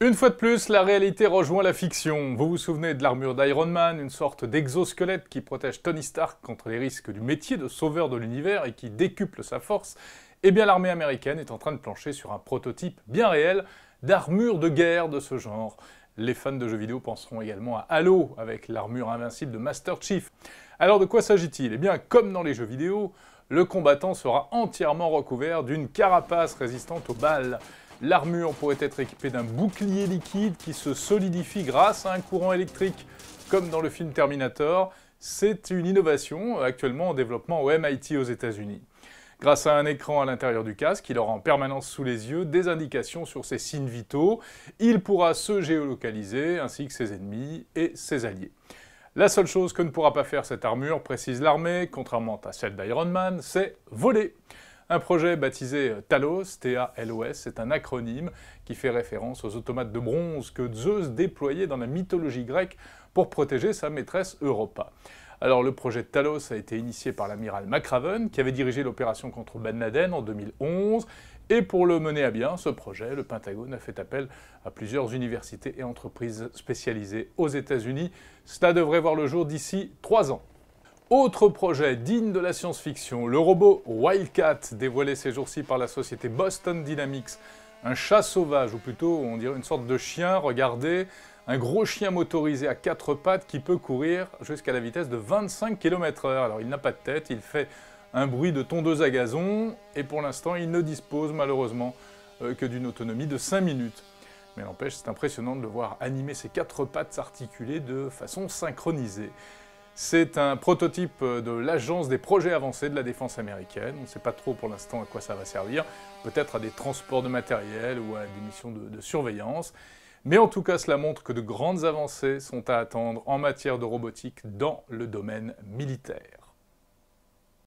Une fois de plus, la réalité rejoint la fiction. Vous vous souvenez de l'armure d'Iron Man, une sorte d'exosquelette qui protège Tony Stark contre les risques du métier de sauveur de l'univers et qui décuple sa force? Eh bien, l'armée américaine est en train de plancher sur un prototype bien réel d'armure de guerre de ce genre. Les fans de jeux vidéo penseront également à Halo, avec l'armure invincible de Master Chief. Alors de quoi s'agit-il? Eh bien, comme dans les jeux vidéo, le combattant sera entièrement recouvert d'une carapace résistante aux balles. L'armure pourrait être équipée d'un bouclier liquide qui se solidifie grâce à un courant électrique, comme dans le film Terminator. C'est une innovation actuellement en développement au MIT aux États-Unis. Grâce à un écran à l'intérieur du casque, il aura en permanence sous les yeux des indications sur ses signes vitaux. Il pourra se géolocaliser, ainsi que ses ennemis et ses alliés. La seule chose que ne pourra pas faire cette armure, précise l'armée, contrairement à celle d'Iron Man, c'est voler. Un projet baptisé Talos, T-A-L-O-S, c'est un acronyme qui fait référence aux automates de bronze que Zeus déployait dans la mythologie grecque pour protéger sa maîtresse Europa. Alors le projet Talos a été initié par l'amiral McRaven, qui avait dirigé l'opération contre Ben Laden en 2011, et pour le mener à bien, ce projet, le Pentagone a fait appel à plusieurs universités et entreprises spécialisées aux États-Unis. Cela devrait voir le jour d'ici 3 ans. Autre projet digne de la science-fiction, le robot Wildcat, dévoilé ces jours-ci par la société Boston Dynamics. Un chat sauvage, ou plutôt on dirait une sorte de chien, regardez, un gros chien motorisé à 4 pattes qui peut courir jusqu'à la vitesse de 25 km/h. Alors il n'a pas de tête, il fait un bruit de tondeuse à gazon, et pour l'instant il ne dispose malheureusement que d'une autonomie de 5 minutes. Mais n'empêche, c'est impressionnant de le voir animer ses 4 pattes s'articuler de façon synchronisée. C'est un prototype de l'Agence des projets avancés de la défense américaine. On ne sait pas trop pour l'instant à quoi ça va servir. Peut-être à des transports de matériel ou à des missions de surveillance. Mais en tout cas, cela montre que de grandes avancées sont à attendre en matière de robotique dans le domaine militaire.